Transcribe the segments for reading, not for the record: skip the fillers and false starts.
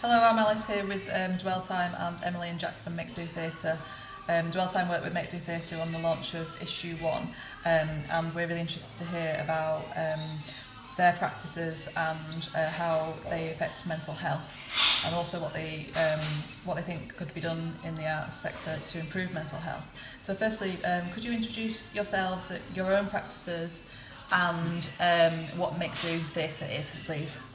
Hello, I'm Alice here with Dwell Time and Emily and Jack from Make Do Theatre. Dwell Time worked with Make Do Theatre on the launch of Issue 1, and we're really interested to hear about their practices and how they affect mental health, and also what they think could be done in the arts sector to improve mental health. So firstly, could you introduce yourselves, your own practices, and what Make Do Theatre is, please?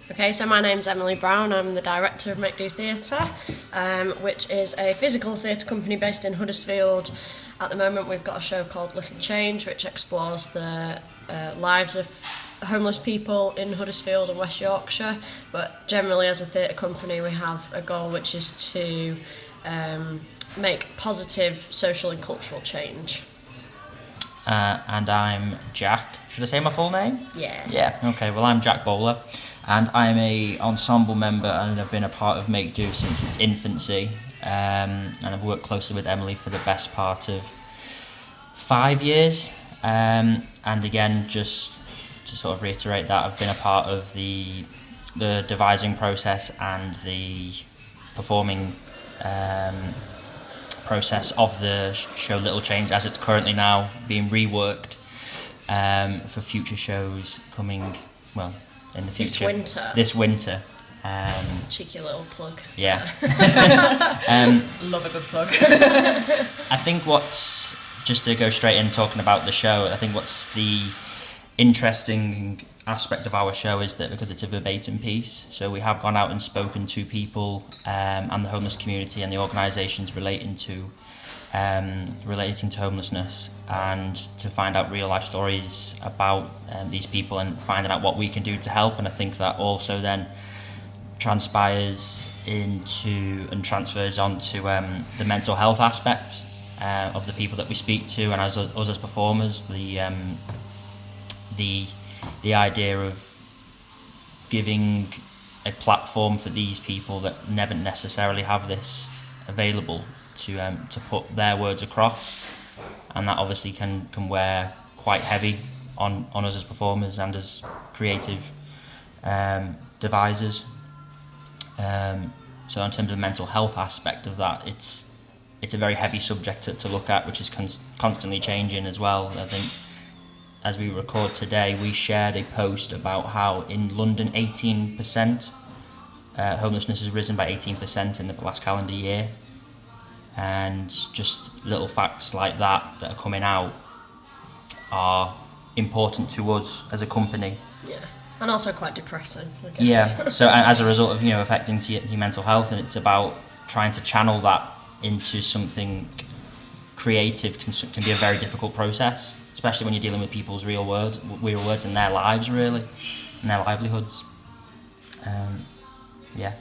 Okay, so my name's Emily Brown. I'm the director of Make Do Theatre, which is a physical theatre company based in Huddersfield. At the moment we've got a show called Little Change, which explores the lives of homeless people in Huddersfield and West Yorkshire, but generally as a theatre company we have a goal which is to make positive social and cultural change. And I'm Jack. Should I say my full name? Yeah. Yeah, okay, well I'm Jack Bowler, and I'm a ensemble member and I've been a part of Make Do since its infancy, and I've worked closely with Emily for the best part of 5 years, and again, just to sort of reiterate that, I've been a part of the devising process and the performing process of the show Little Change, as it's currently now being reworked for future shows coming, well, in the future. This winter. Cheeky little plug. Yeah. Love a good plug. I think just to go straight in talking about the show, I think what's the interesting aspect of our show is that because it's a verbatim piece, so we have gone out and spoken to people and the homeless community and the organisations relating to homelessness, and to find out real life stories about these people and finding out what we can do to help. And I think that also then transpires into and transfers onto the mental health aspect of the people that we speak to, and as us as performers, the idea of giving a platform for these people that never necessarily have this available to put their words across, and that obviously can wear quite heavy on us as performers and as creative devisers. So in terms of the mental health aspect of that, it's a very heavy subject to look at, which is constantly changing as well. I think as we record today, we shared a post about how in London 18% homelessness has risen by 18% in the last calendar year, and just little facts like that are coming out are important to us as a company. Yeah, and also quite depressing, I guess. Yeah, so as a result of affecting your mental health, and it's about trying to channel that into something creative can be a very difficult process, especially when you're dealing with people's real words in their lives, really, and their livelihoods. Yeah.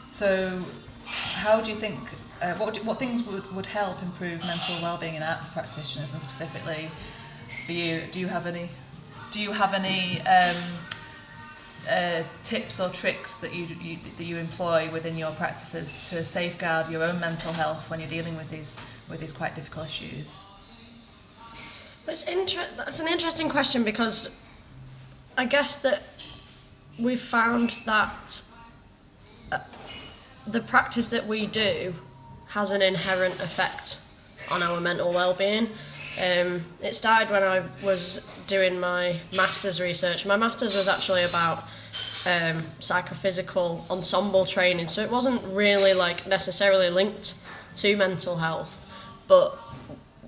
So, how do you think? What things would help improve mental well-being in arts practitioners, and specifically for you? Do you have any tips or tricks that you employ within your practices to safeguard your own mental health when you're dealing with these quite difficult issues? That's an interesting question, because I guess that we've found that the practice that we do has an inherent effect on our mental well-being. It started when I was doing my master's research. My master's was actually about psychophysical ensemble training, so it wasn't really necessarily linked to mental health. But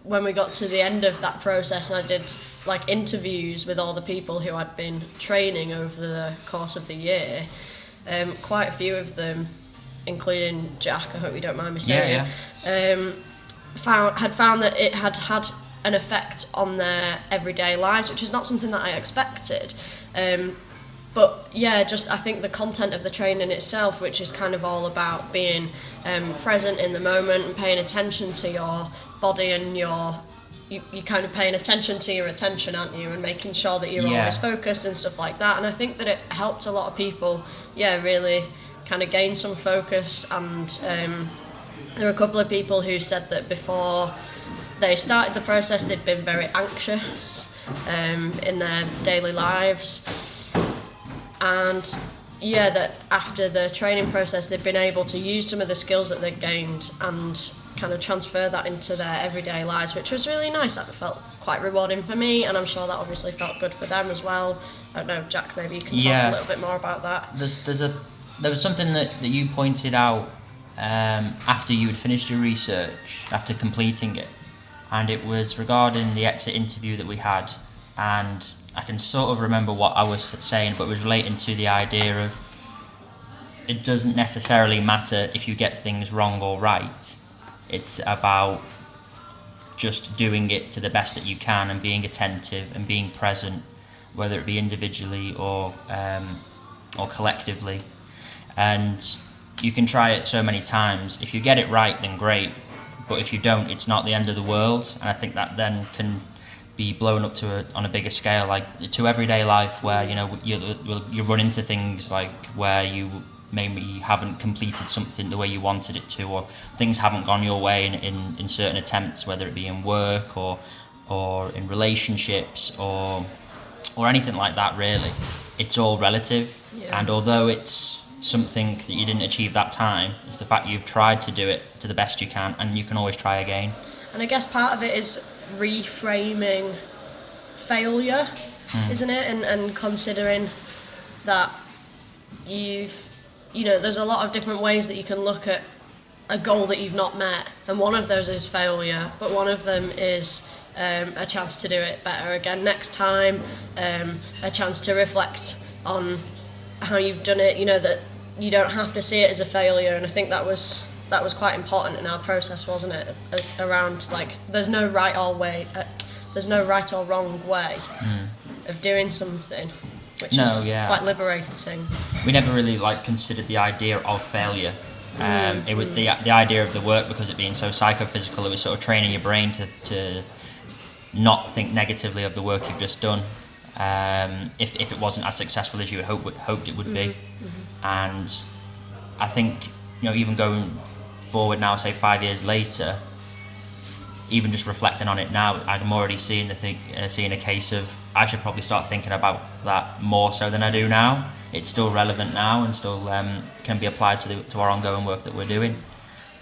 when we got to the end of that process and I did interviews with all the people who had been training over the course of the year, quite a few of them, including Jack, I hope you don't mind me saying, had found that it had had an effect on their everyday lives, which is not something that I expected. But yeah, just I think the content of the training itself, which is kind of all about being present in the moment and paying attention to your body, and you're kind of paying attention to your attention, aren't you, and making sure that you're always focused and stuff like that. And I think that it helped a lot of people, really kind of gain some focus. And there were a couple of people who said that before they started the process they'd been very anxious in their daily lives, and yeah, that after the training process they've been able to use some of the skills that they've gained and kind of transfer that into their everyday lives, which was really nice. That felt quite rewarding for me, and I'm sure that obviously felt good for them as well. I don't know, Jack, maybe you can talk a little bit more about that. There was something that you pointed out after you had finished your research, after completing it, and it was regarding the exit interview that we had, and I can sort of remember what I was saying, but it was relating to the idea of it doesn't necessarily matter if you get things wrong or right. It's about just doing it to the best that you can and being attentive and being present, whether it be individually or collectively. And you can try it so many times. If you get it right, then great. But if you don't, it's not the end of the world. And I think that then can be blown up on a bigger scale, like to everyday life, where you run into things like where you maybe haven't completed something the way you wanted it to, or things haven't gone your way in certain attempts, whether it be in work or in relationships or anything like that. Really, it's all relative. Yeah. And although it's something that you didn't achieve that time, it's the fact you've tried to do it to the best you can, and you can always try again. And I guess part of it is reframing failure, isn't it? And considering that there's a lot of different ways that you can look at a goal that you've not met, and one of those is failure, but one of them is a chance to do it better again next time, a chance to reflect on how you've done it, that you don't have to see it as a failure. And I think that was quite important in our process, wasn't it, around like there's no right or wrong way of doing something, which is quite liberating. We never really considered the idea of failure. It was the idea of the work, because it being so psychophysical, it was sort of training your brain to not think negatively of the work you've just done, if it wasn't as successful as you had hoped it would be. And I think even going forward now, say 5 years later, even just reflecting on it now, I'm already seeing a case of I should probably start thinking about that more so than I do now. It's still relevant now and still can be applied to our ongoing work that we're doing.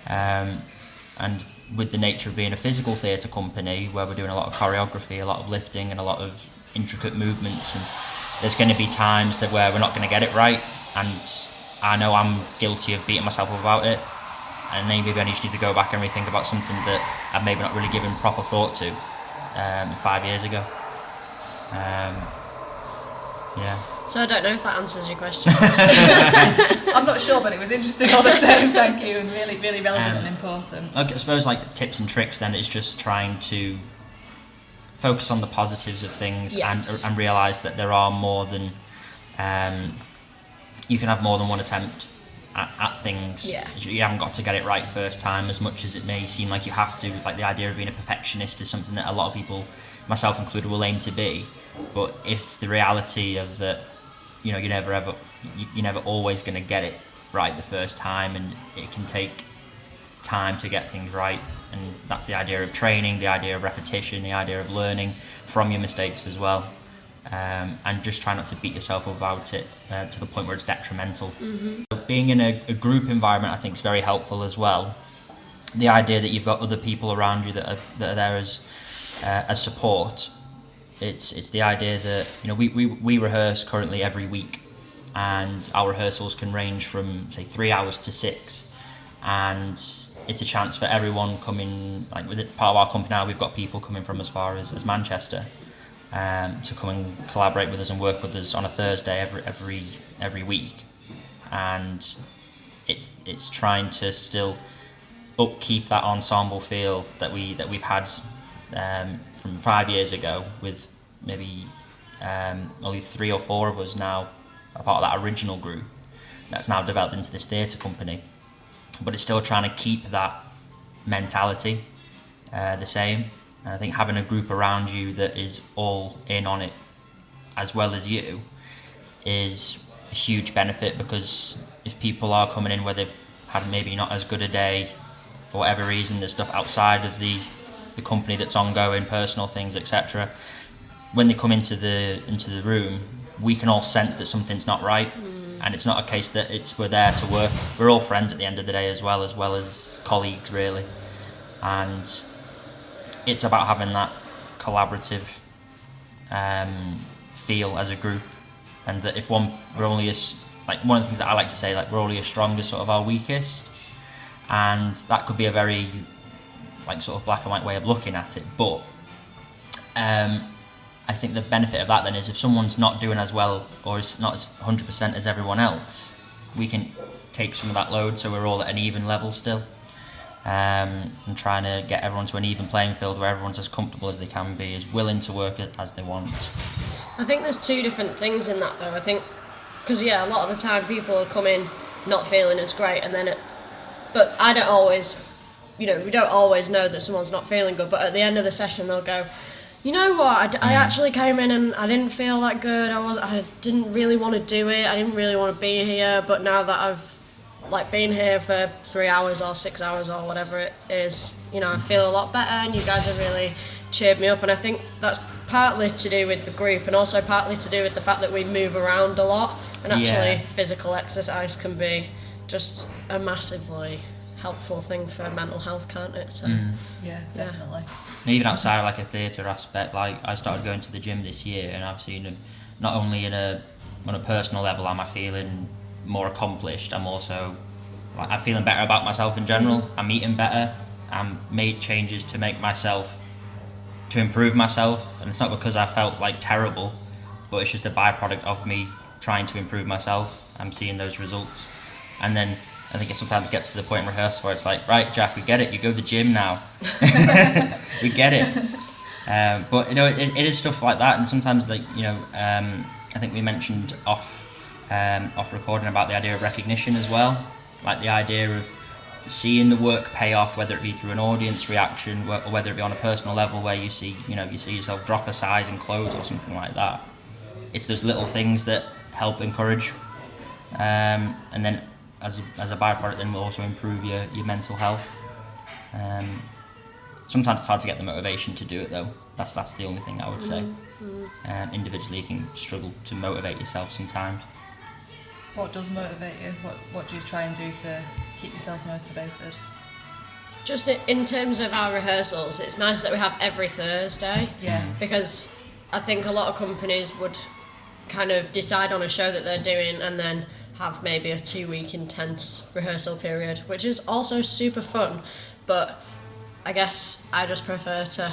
And with the nature of being a physical theatre company, where we're doing a lot of choreography, a lot of lifting, and a lot of intricate movements, and there's going to be times where we're not going to get it right, and I know I'm guilty of beating myself up about it, and maybe I just need to go back and rethink about something that I've maybe not really given proper thought to 5 years ago. So I don't know if that answers your question. I'm not sure, but it was interesting all the same. Thank you, and really, really relevant and important. I suppose tips and tricks then is just trying to focus on the positives of things, and realise that there are more than you can have more than one attempt at things. Yeah. You haven't got to get it right first time, as much as it may seem like you have to. Like the idea of being a perfectionist is something that a lot of people, myself included, will aim to be, but it's the reality of that. You're never always going to get it right the first time, and it can take time to get things right. And that's the idea of training, the idea of repetition, the idea of learning from your mistakes as well. And just try not to beat yourself up about it to the point where it's detrimental. So being in a group environment, I think, is very helpful as well. The idea that you've got other people around you that are there as support. It's the idea that we rehearse currently every week, and our rehearsals can range from say 3 hours to 6, and it's a chance for everyone coming. Like with part of our company now, we've got people coming from as far as Manchester. To come and collaborate with us and work with us on a Thursday every week, and it's trying to still upkeep that ensemble feel that we've had from 5 years ago, with maybe only 3 or 4 of us now are part of that original group that's now developed into this theatre company, but it's still trying to keep that mentality the same. And I think having a group around you that is all in on it as well as you is a huge benefit, because if people are coming in where they've had maybe not as good a day for whatever reason, there's stuff outside of the company that's ongoing, personal things, etc. When they come into the room, we can all sense that something's not right. And it's not a case that we're there to work. We're all friends at the end of the day as well as colleagues, really. And it's about having that collaborative feel as a group, and that if we're only as, like, one of the things that I like to say, like, we're only as strong as sort of our weakest, and that could be a very, like, sort of black and white way of looking at it, but I think the benefit of that then is if someone's not doing as well or is not as 100% as everyone else, we can take some of that load, so we're all at an even level still, and trying to get everyone to an even playing field where everyone's as comfortable as they can be, as willing to work as they want. I think there's two different things in that though. I think, because a lot of the time people come in not feeling as great, and then but I don't always, we don't always know that someone's not feeling good, but at the end of the session they'll go, you know what, I actually came in and I didn't feel that good, I didn't really want to do it, I didn't really want to be here, but now that I've been here for 3 hours or 6 hours or whatever it is, I feel a lot better, and you guys have really cheered me up. And I think that's partly to do with the group, and also partly to do with the fact that we move around a lot, and actually physical exercise can be just a massively helpful thing for mental health, can't it? So Yeah, definitely. And even outside of like a theatre aspect, like I started going to the gym this year, and I've seen not only on a personal level am I feeling more accomplished, I'm also I'm feeling better about myself in general. I'm eating better. I'm made changes to improve myself, and it's not because I felt like terrible, but it's just a byproduct of me trying to improve myself. I'm seeing those results, and then I think sometimes it gets to the point in rehearsal where it's like, right, Jack, we get it. You go to the gym now. We get it. But it is stuff like that, and sometimes I think we mentioned off recording about the idea of recognition as well, like the idea of seeing the work pay off, whether it be through an audience reaction or whether it be on a personal level where you see yourself drop a size in clothes or something like that. It's those little things that help encourage, and then as a byproduct then will also improve your mental health. Sometimes it's hard to get the motivation to do it though. That's the only thing I would say. Individually you can struggle to motivate yourself sometimes. What does motivate you? What do you try and do to keep yourself motivated? Just in terms of our rehearsals, it's nice that we have every Thursday. Yeah. Because I think a lot of companies would kind of decide on a show that they're doing and then have maybe a 2-week intense rehearsal period, which is also super fun, but I guess I just prefer to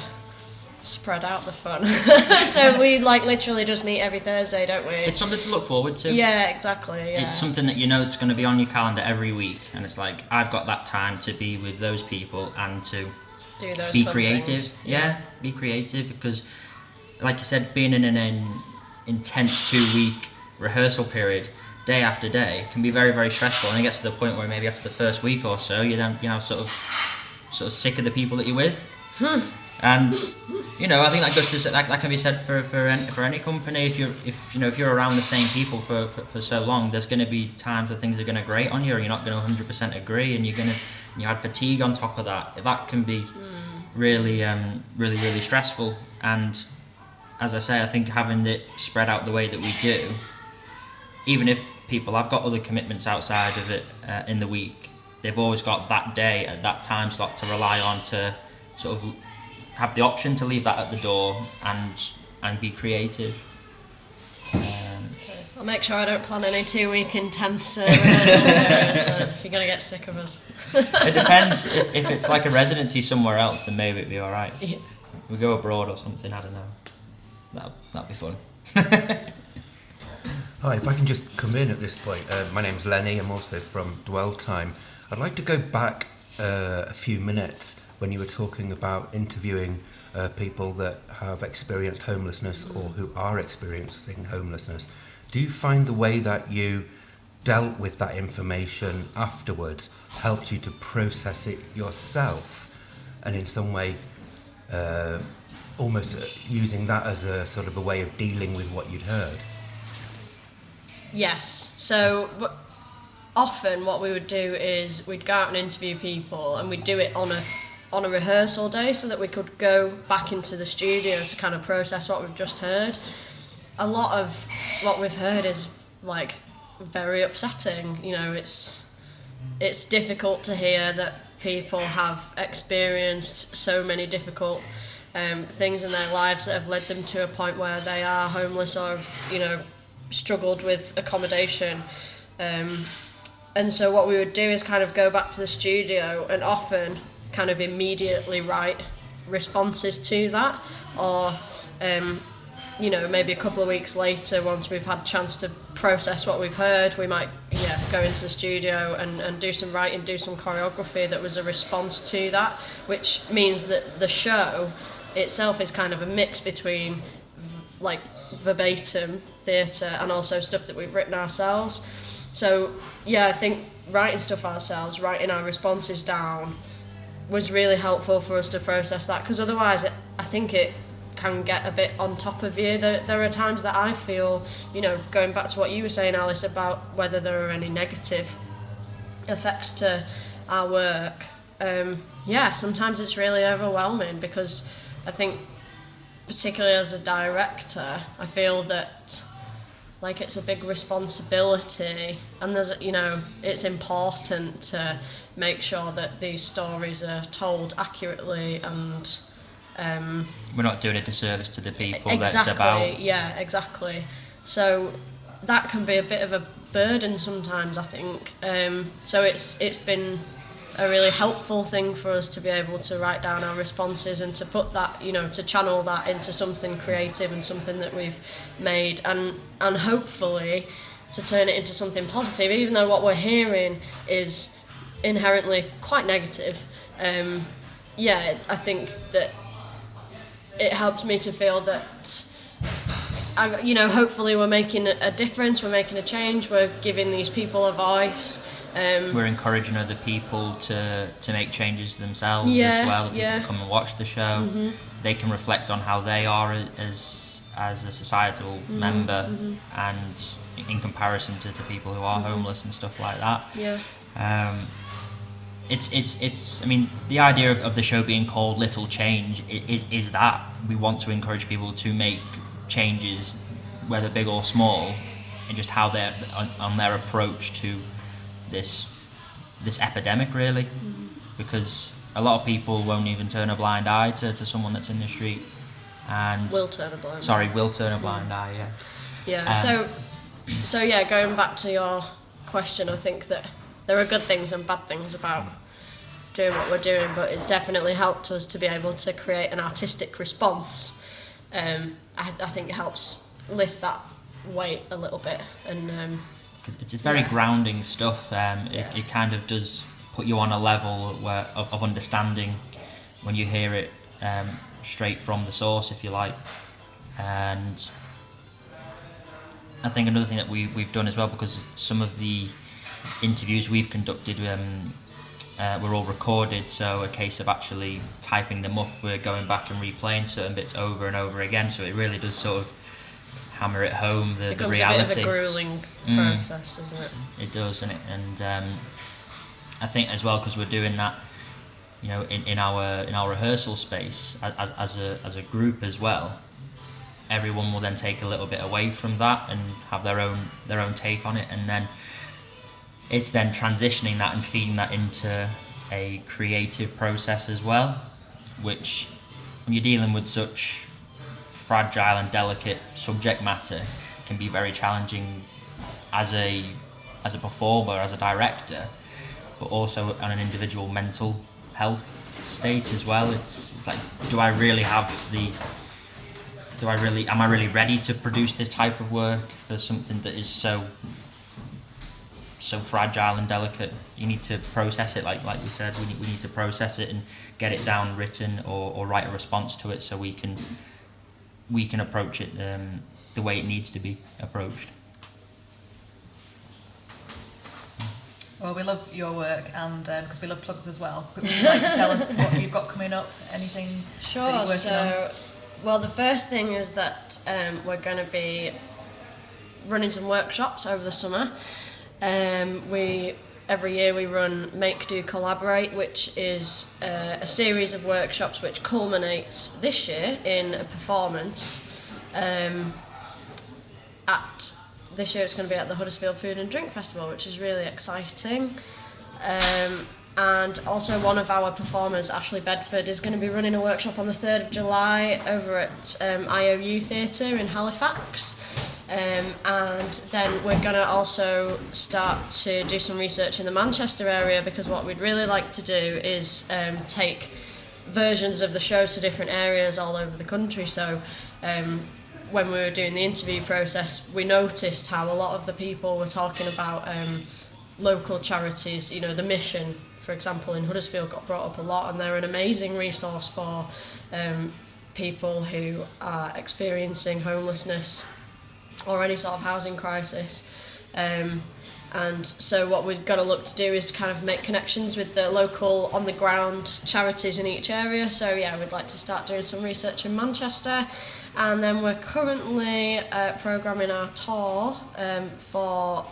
spread out the fun. So we literally just meet every Thursday, don't we? It's something to look forward to. Yeah, exactly. Yeah. It's something that it's going to be on your calendar every week, and it's like I've got that time to be with those people and to do those be fun creative. things. Yeah, be creative, because like you said, being in an intense 2-week rehearsal period day after day can be very, very stressful, and it gets to the point where maybe after the first week or so you're then sort of sick of the people that you're with. And I think that goes to that can be said for any company. If you're around the same people for so long, there's going to be times where things are going to grate on you, or you're not going to 100% agree, and you add fatigue on top of that. That can be really, really, really stressful. And as I say, I think having it spread out the way that we do, even if people have got other commitments outside of it in the week, they've always got that day at that time slot to rely on to sort of have the option to leave that at the door and be creative. I'll make sure I don't plan any 2-week intense rehearsal periods, if you're going to get sick of us. It depends. If it's like a residency somewhere else, then maybe it'd be alright. Yeah. We go abroad or something, I don't know. That'd be fun. Hi, if I can just come in at this point. My name's Lenny, I'm also from Dwell Time. I'd like to go back a few minutes when you were talking about interviewing people that have experienced homelessness or who are experiencing homelessness. Do you find the way that you dealt with that information afterwards helped you to process it yourself, and in some way almost using that as a sort of a way of dealing with what you'd heard? Yes. So often what we would do is we'd go out and interview people, and we'd do it on a rehearsal day so that we could go back into the studio to kind of process what we've just heard. A lot of what we've heard is like very upsetting. You know, it's difficult to hear that people have experienced so many difficult things in their lives that have led them to a point where they are homeless or have, you know, struggled with accommodation. And so what we would do is kind of go back to the studio and often kind of immediately write responses to that, or you know, maybe a couple of weeks later, once we've had a chance to process what we've heard, we might go into the studio and do some writing, do some choreography that was a response to that, which means that the show itself is kind of a mix between like verbatim theatre and also stuff that we've written ourselves. So yeah, I think writing stuff ourselves, writing our responses down was really helpful for us to process that, because otherwise I think it can get a bit on top of you. There are times that I feel, you know, going back to what you were saying, Alice, about whether there are any negative effects to our work. Sometimes it's really overwhelming, because I think, particularly as a director, I feel that like it's a big responsibility, and there's, you know, it's important to make sure that these stories are told accurately, and we're not doing a disservice to the people exactly, that it's about. Yeah, exactly. So that can be a bit of a burden sometimes, I think. So it's been a really helpful thing for us to be able to write down our responses and to put that, you know, to channel that into something creative and something that we've made, and hopefully to turn it into something positive, even though what we're hearing is inherently quite negative. I think that it helps me to feel that, hopefully we're making a difference, we're making a change, we're giving these people a voice. We're encouraging other people to make changes themselves as well. People come and watch the show. Mm-hmm. They can reflect on how they are as a societal member, and in comparison to people who are homeless and stuff like that. Yeah. It's I mean, the idea of the show being called Little Change is that we want to encourage people to make changes, whether big or small, and just how they're on their approach to this epidemic, really. Because a lot of people won't even turn a blind eye to someone that's in the street, and will turn a blind eye. Yeah. So going back to your question, I think that there are good things and bad things about doing what we're doing, but it's definitely helped us to be able to create an artistic response. I think it helps lift that weight a little bit, and it's very grounding stuff. It kind of does put you on a level of understanding when you hear it straight from the source, if you like. And I think another thing that we've done as well, because some of the interviews we've conducted were all recorded, so a case of actually typing them up, we're going back and replaying certain bits over and over again, so it really does sort of hammer it home the reality. It becomes a bit of a grueling process, doesn't it? It does, and I think as well, because we're doing that, you know, in our rehearsal space as a group as well. Everyone will then take a little bit away from that and have their own take on it, and then it's then transitioning that and feeding that into a creative process as well, which, when you're dealing with such fragile and delicate subject matter, can be very challenging as a performer, as a director, but also on an individual mental health state as well. It's like, am I really ready to produce this type of work for something that is so fragile and delicate? You need to process it, like you said. We need to process it and get it down, written, or write a response to it, so we can approach it the way it needs to be approached. Well, we love your work, and because we love plugs as well. Would you like to tell us what you've got coming up? Anything Sure. that you're working on? Well, the first thing is that we're going to be running some workshops over the summer. Every year we run Make, Do, Collaborate, which is a series of workshops which culminates this year in a performance at this year it's going to be at the Huddersfield Food and Drink Festival, which is really exciting. And also one of our performers, Ashley Bedford, is going to be running a workshop on the 3rd of July over at IOU Theatre in Halifax. And then we're going to also start to do some research in the Manchester area, because what we'd really like to do is take versions of the show to different areas all over the country. So when we were doing the interview process, we noticed how a lot of the people were talking about local charities. You know, the Mission, for example, in Huddersfield got brought up a lot, and they're an amazing resource for people who are experiencing homelessness or any sort of housing crisis. And so what we've got to look to do is kind of make connections with the local on-the-ground charities in each area. So yeah, we'd like to start doing some research in Manchester. And then we're currently programming our tour for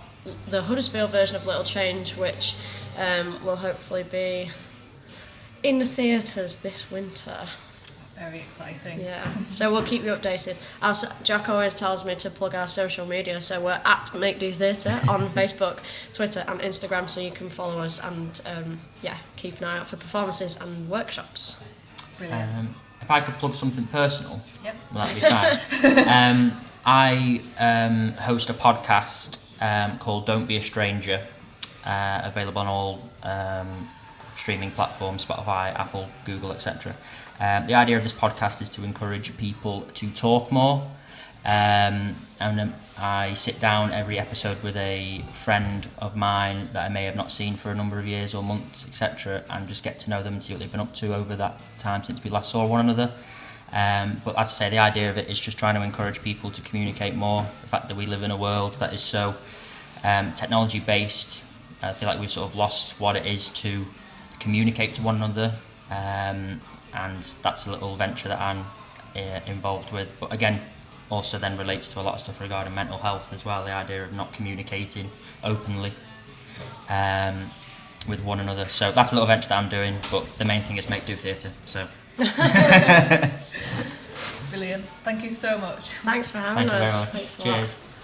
the Huddersfield version of Little Change, which will hopefully be in the theatres this winter. Very exciting. Yeah, so we'll keep you updated. Jack always tells me to plug our social media, so we're at Make Do Theatre on Facebook, Twitter and Instagram, so you can follow us and keep an eye out for performances and workshops. Brilliant. If I could plug something personal, Yep. will that be fine? I host a podcast called Don't Be a Stranger, available on all streaming platforms, Spotify, Apple, Google, etc. The idea of this podcast is to encourage people to talk more, and I sit down every episode with a friend of mine that I may have not seen for a number of years or months, etc., and just get to know them and see what they've been up to over that time since we last saw one another. But as I say, the idea of it is just trying to encourage people to communicate more. The fact that we live in a world that is so technology based, I feel like we've sort of lost what it is to communicate to one another, and that's a little venture that I'm involved with. But again, also then relates to a lot of stuff regarding mental health as well, the idea of not communicating openly with one another. So that's a little venture that I'm doing, but the main thing is Make Do Theatre. So Brilliant. Thank you so much. Thanks for having thank you us. very much. Thanks a lot. Cheers.